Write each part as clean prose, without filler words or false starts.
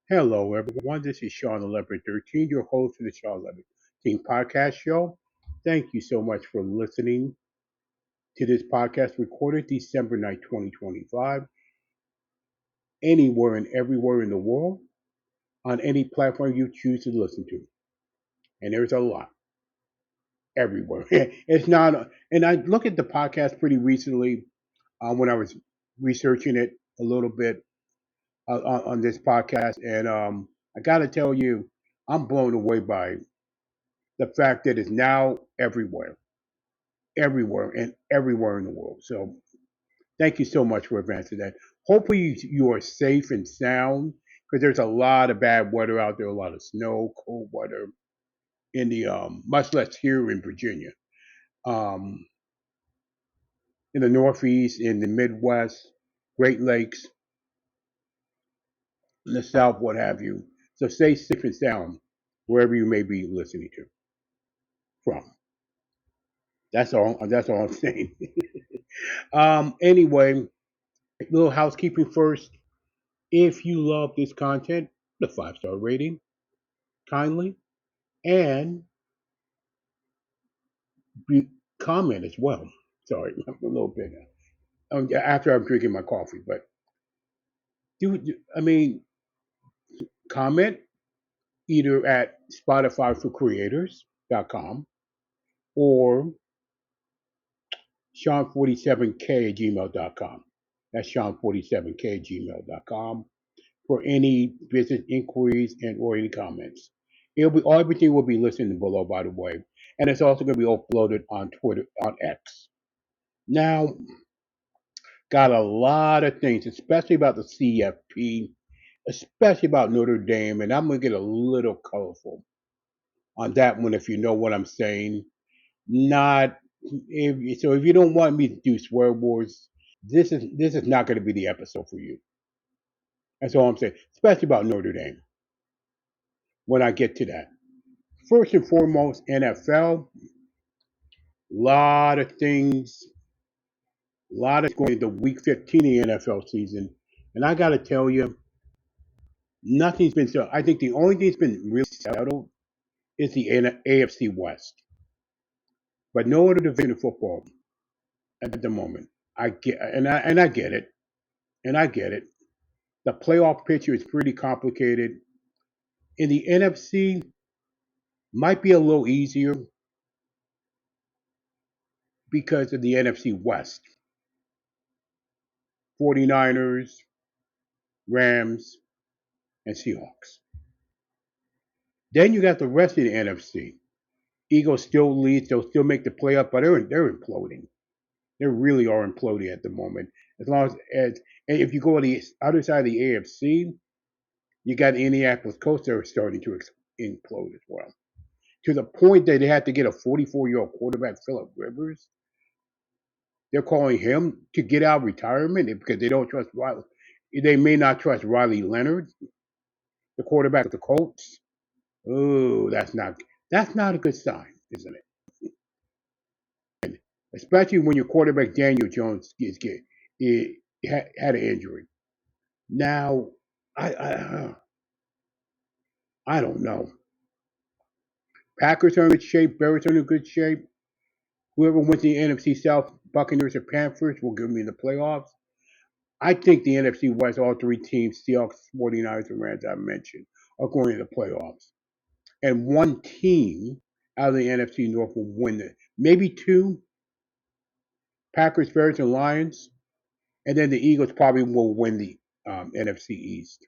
Hello, everyone. This is Shawn1113, your host of the Shawn1113 podcast show. Thank you so much for listening to this podcast recorded December night 2025, anywhere and everywhere in the world, on any platform you choose to listen to. And there's a lot everywhere. It's not, and I looked at the podcast pretty recently when I was researching it a little bit on this podcast. And I got to tell you, I'm blown away by the fact that it's now everywhere, and everywhere in the world. So thank you so much for advancing that. Hopefully you are safe and sound because there's a lot of bad weather out there, a lot of snow, cold weather in the much less here in Virginia, um, in the Northeast, in the Midwest, Great Lakes, in the South, what have you. So stay safe and sound wherever you may be listening to from. That's all. That's all I'm saying. Anyway, little housekeeping first. If you love this content, the 5-star rating kindly and be, comment as well. Sorry, I'm a little bit after I'm drinking my coffee, but I mean, comment either at Spotify for Creators.com or Shawn47k at gmail.com. That's Shawn47k at gmail.com for any business inquiries and or any comments. It'll be everything will be listed below, by the way, and it's also going to be uploaded on Twitter on X. Now, got a lot of things, especially about the CFP, especially about Notre Dame, and I'm going to get a little colorful on that one if you know what I'm saying. Not if you don't want me to do swear words, this is not going to be the episode for you. That's all I'm saying, especially about Notre Dame. When I get to that, first and foremost, NFL. Lot of things, a lot of going into week 15 of the NFL season, and I got to tell you, nothing's been so. I think the only thing that's been really settled is the AFC West, but no other division of football at the moment. I get it, and I get it. The playoff picture is pretty complicated. In the NFC, might be a little easier because of the NFC West. 49ers, Rams, and Seahawks. Then you got the rest of the NFC. Eagles still lead, they'll still make the playoff, but they're imploding. They really are imploding at the moment. As long as and if you go to the other side of the AFC, you got Indianapolis Colts that are starting to implode as well. To the point that they had to get a 44-year-old quarterback, Philip Rivers. They're calling him to get out of retirement because they don't trust Riley. They may not trust Riley Leonard, the quarterback of the Colts. Oh, that's not a good sign, isn't it? Especially when your quarterback Daniel Jones had an injury. Now, I don't know. Packers are in good shape. Bears are in good shape. Whoever wins the NFC South, Buccaneers or Panthers, will give me the playoffs. I think the NFC West, all three teams, Seahawks, 49ers, and Rams, I mentioned, are going to the playoffs. And one team out of the NFC North will win it. Maybe two, Packers, Bears, and Lions. And then the Eagles probably will win the NFC East.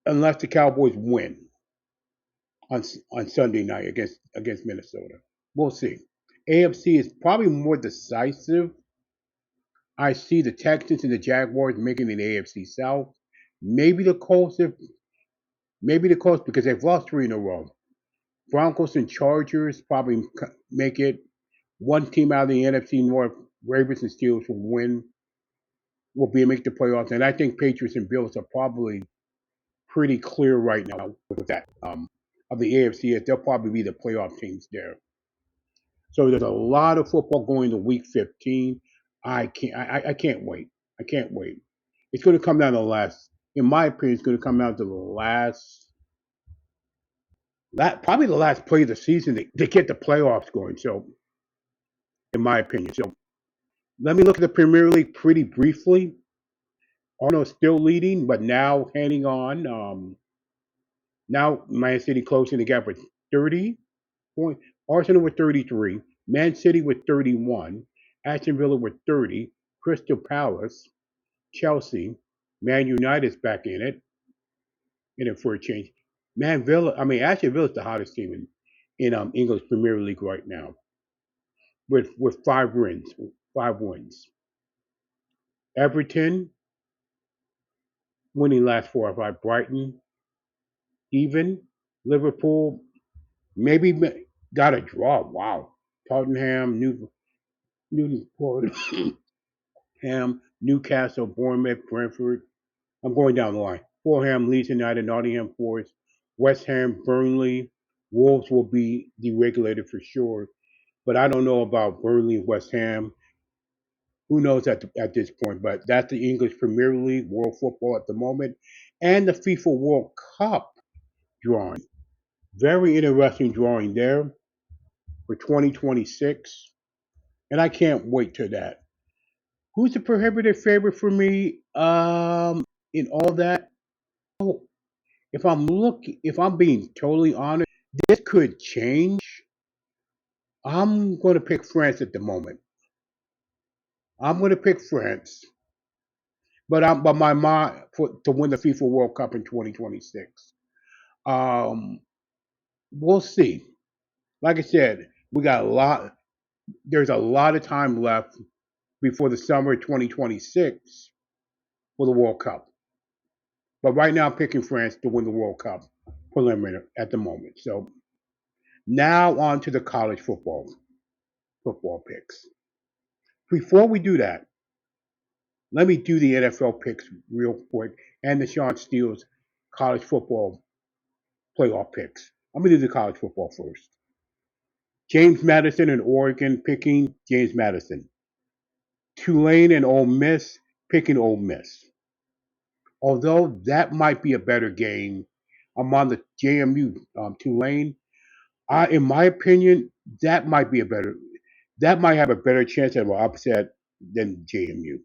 Unless the Cowboys win on Sunday night against Minnesota. We'll see. AFC is probably more decisive. I see the Texans and the Jaguars making the AFC South. Maybe the Colts, because they've lost three in a row. Broncos and Chargers probably make it. One team out of the NFC North, Ravens and Steelers will make the playoffs, and I think Patriots and Bills are probably pretty clear right now with that of the AFC. They'll probably be the playoff teams there. So there's a lot of football going to Week 15. I can't wait. I can't wait. It's going to come down to the last. in my opinion, is going to come down to the probably the last play of the season to get the playoffs going. So, in my opinion, so let me look at the Premier League pretty briefly. Arsenal is still leading, but now handing on. Now Man City closing the gap with 30 points. Arsenal with 33. Man City with 31. Aston Villa with 30. Crystal Palace, Chelsea, Man United's back in it for a change. Aston Villa's the hottest team in English Premier League right now with 5 wins. 5 wins. Everton winning last 4 or 5. Brighton even. Liverpool maybe got a draw. Wow. Tottenham, Newport, Ham, Newcastle, Bournemouth, Brentford. I'm going down the line. Fulham, Leeds United, Nottingham Forest, West Ham, Burnley. Wolves will be deregulated for sure, but I don't know about Burnley and West Ham. Who knows at this point? But that's the English Premier League, world football at the moment, and the FIFA World Cup drawing. Very interesting drawing there for 2026, and I can't wait to that. Who's the prohibited favorite for me? In all that, oh, if I'm being totally honest, this could change. I'm going to pick France at the moment. I'm going to pick France, but my mind for to win the FIFA World Cup in 2026. Um, we'll see. Like I said, we got a lot. There's a lot of time left before the summer of 2026 for the World Cup. But right now, I'm picking France to win the World Cup preliminary at the moment. So now on to the college football picks. Before we do that, let me do the NFL picks real quick and the Sean Steele's college football playoff picks. I'm gonna do the college football first. James Madison in Oregon picking James Madison. Tulane and Ole Miss picking Ole Miss. Although that might be a better game, I'm on the JMU Tulane. In my opinion, that might be a better. That might have a better chance of an upset than JMU.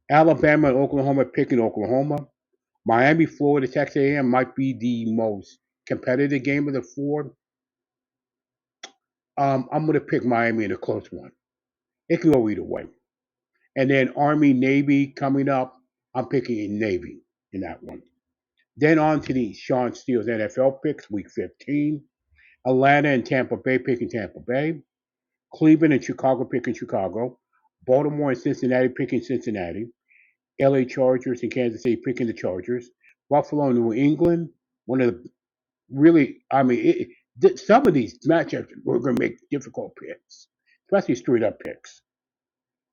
Alabama and Oklahoma picking Oklahoma. Miami, Florida, Texas A&M might be the most competitive game of the four. I'm going to pick Miami in a close one. It can go either way. And then Army, Navy coming up. I'm picking Navy in that one. Then on to the Sean Steele's NFL picks, Week 15. Atlanta and Tampa Bay picking Tampa Bay. Cleveland and Chicago picking Chicago. Baltimore and Cincinnati picking Cincinnati. LA Chargers and Kansas City picking the Chargers. Buffalo and New England, one of the really, some of these matchups were going to make difficult picks, especially straight up picks.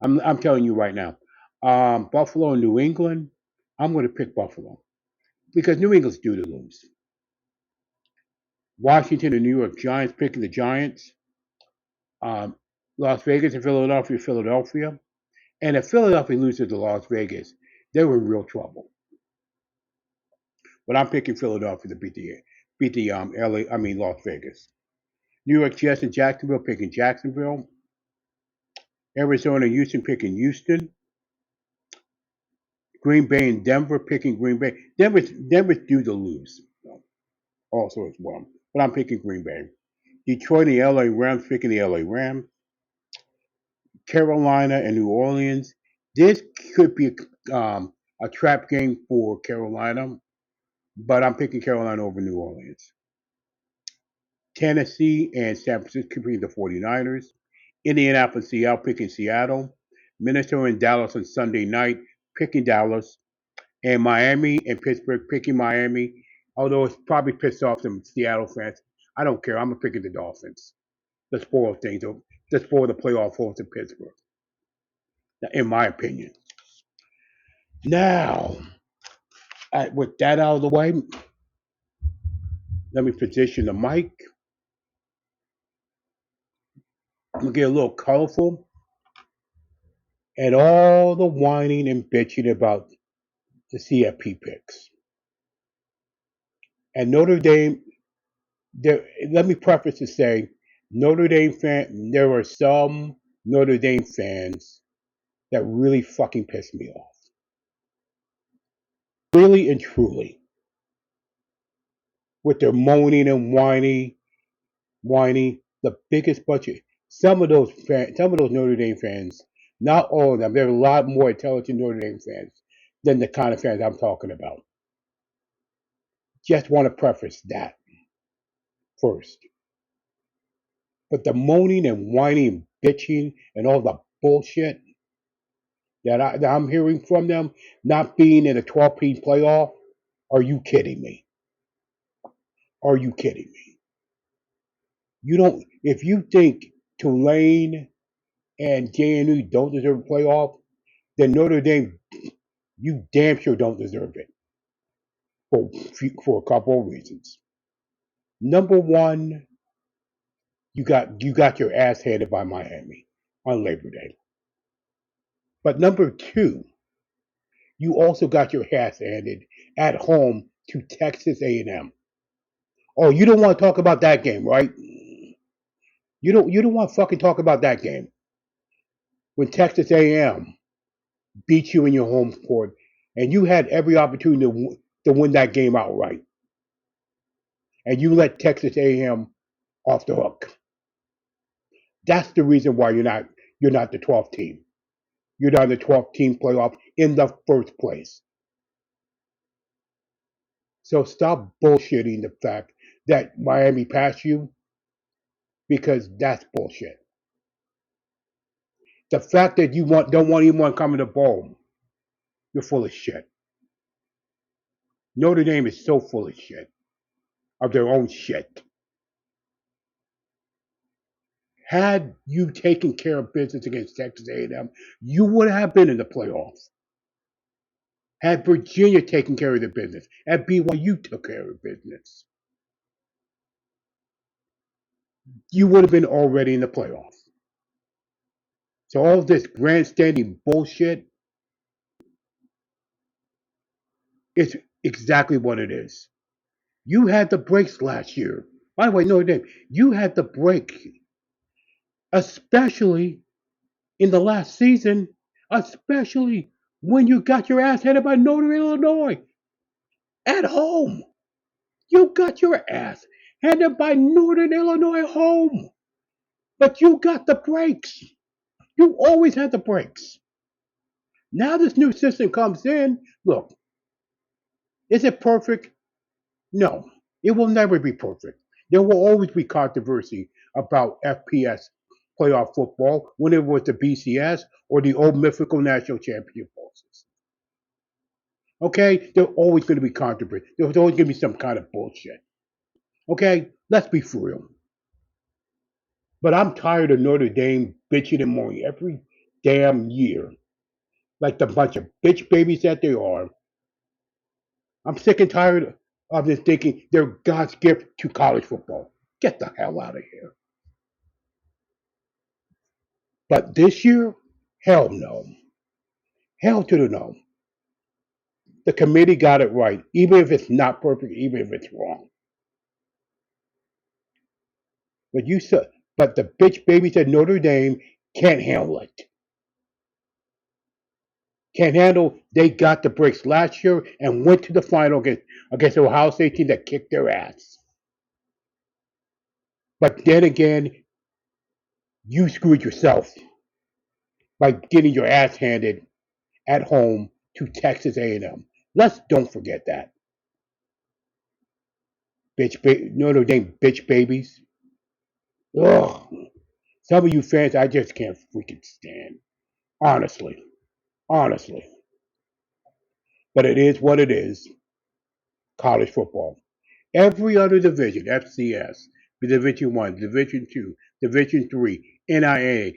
I'm telling you right now. Buffalo and New England, I'm going to pick Buffalo because New England's due to lose. Washington and New York Giants picking the Giants. Um, Las Vegas and Philadelphia. And if Philadelphia loses to Las Vegas, they were in real trouble. But I'm picking Philadelphia to beat the Las Vegas. New York Jets and Jacksonville picking Jacksonville. Arizona and Houston picking Houston. Green Bay and Denver picking Green Bay. Denver's due to lose also as well. But I'm picking Green Bay. Detroit and the LA Rams picking the LA Rams. Carolina and New Orleans. This could be a trap game for Carolina, but I'm picking Carolina over New Orleans. Tennessee and San Francisco picking the 49ers. Indianapolis, Seattle picking Seattle. Minnesota and Dallas on Sunday night picking Dallas. And Miami and Pittsburgh picking Miami. Although it's probably pissed off some Seattle fans. I don't care. I'm picking the Dolphins. To spoil things. To spoil the playoff hopes in Pittsburgh. In my opinion. Now, with that out of the way, let me position the mic. I'm going to get a little colorful. And all the whining and bitching about the CFP picks. And Notre Dame, let me preface to say, there are some Notre Dame fans that really fucking piss me off. Really and truly. With their moaning and whining, the biggest budget. Some of those Notre Dame fans, not all of them, there are a lot more intelligent Notre Dame fans than the kind of fans I'm talking about. Just want to preface that first. But the moaning and whining, bitching, and all the bullshit that I'm hearing from them, not being in a 12-team playoff, are you kidding me? Are you kidding me? If you think Tulane and JNU don't deserve a playoff, then Notre Dame, you damn sure don't deserve it for a couple of reasons. Number one, you got your ass handed by Miami on Labor Day. But number two, you also got your ass handed at home to Texas A&M. Oh, you don't want to talk about that game, right? You don't want to fucking talk about that game when Texas A&M beat you in your home court, and you had every opportunity to win that game outright, and you let Texas A&M off the hook. That's the reason why you're not the 12th team. You're not in the 12th team playoff in the first place. So stop bullshitting the fact that Miami passed you, because that's bullshit. The fact that you don't want anyone coming to bowl, you're full of shit. Notre Dame is so full of shit, of their own shit. Had you taken care of business against Texas A&M, you would have been in the playoffs. Had Virginia taken care of the business, had BYU took care of business, you would have been already in the playoffs. So all this grandstanding bullshit is exactly what it is. You had the breaks last year. By the way, Notre Dame, you had the break, especially in the last season, especially when you got your ass handed by Northern Illinois at home. You got your ass handed by Northern Illinois home, but you got the breaks. You always had the breaks. Now this new system comes in. Look, is it perfect? No, it will never be perfect. There will always be controversy about FPS playoff football, when it was the BCS or the old mythical national championship bosses. Okay, there's always going to be controversy. There's always going to be some kind of bullshit. Okay, let's be for real. But I'm tired of Notre Dame bitching and moaning every damn year, like the bunch of bitch babies that they are. I'm sick and tired of this thinking they're God's gift to college football. Get the hell out of here. But this year, hell no. Hell to the no. The committee got it right, even if it's not perfect, even if it's wrong. But the bitch babies at Notre Dame can't handle it. Can't handle. They got the breaks last year and went to the final against the Ohio State team that kicked their ass. But then again, you screwed yourself by getting your ass handed at home to Texas A&M. Let's don't forget that. Notre Dame bitch babies. Ugh. Some of you fans, I just can't freaking stand. Honestly. But it is what it is. College football. Every other division, FCS, Division 1, Division 2, Division 3, NIA,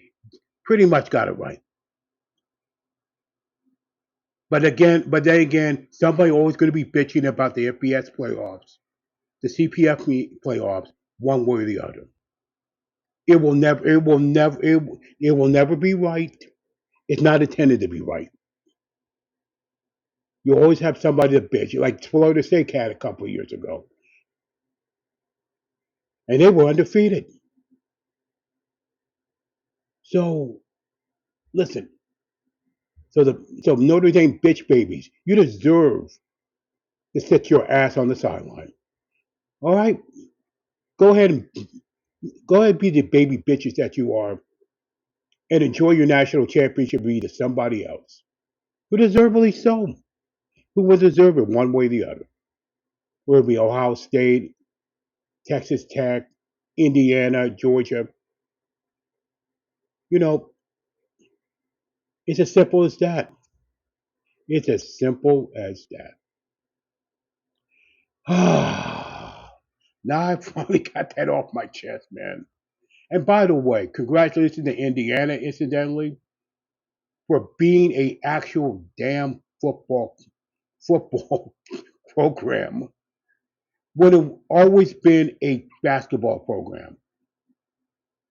pretty much got it right. But then again, somebody always going to be bitching about the FBS playoffs, the CPF playoffs, one way or the other. It will never be right. It's not intended to be right. You always have somebody to bitch. Like Florida State had a couple of years ago, and they were undefeated. So listen. So Notre Dame bitch babies, you deserve to sit your ass on the sideline. All right, go ahead and be the baby bitches that you are, and enjoy your national championship to somebody else who deservedly so, who will deserve it one way or the other. Whether it be Ohio State, Texas Tech, Indiana, Georgia. You know, it's as simple as that. It's as simple as that. Now I finally got that off my chest, man. And by the way, congratulations to Indiana, incidentally, for being a actual damn football program would have always been a basketball program.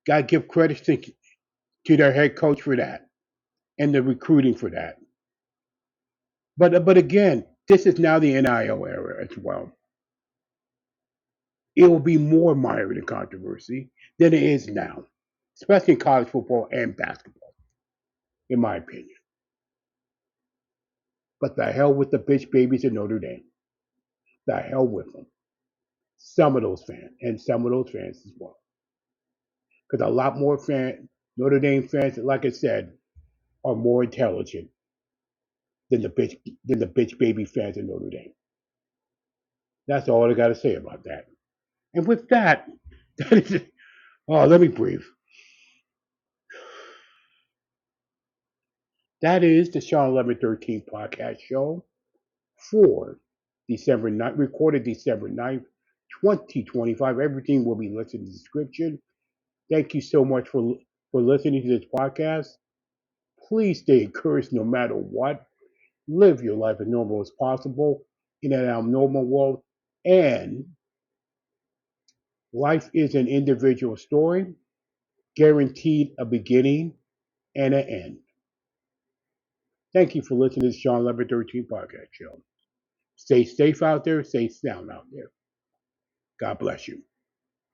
Got to give credit to their head coach for that and the recruiting for that. But again, this is now the NIL era as well. It will be more mired in controversy than it is now, especially in college football and basketball, in my opinion. But the hell with the bitch babies in Notre Dame. The hell with them. Some of those fans, and some of those fans as well. Because a lot more Notre Dame fans, like I said, are more intelligent than the bitch baby fans in Notre Dame. That's all I got to say about that. And with that, that is, oh, let me breathe. That is the Shawn1113 podcast show for December 9th, recorded December 9th, 2025. Everything will be listed in the description. Thank you so much for listening to this podcast. Please stay encouraged no matter what. Live your life as normal as possible in an abnormal world. And life is an individual story, guaranteed a beginning and an end. Thank you for listening to the Shawn 1113 podcast show. Stay safe out there, stay sound out there. God bless you.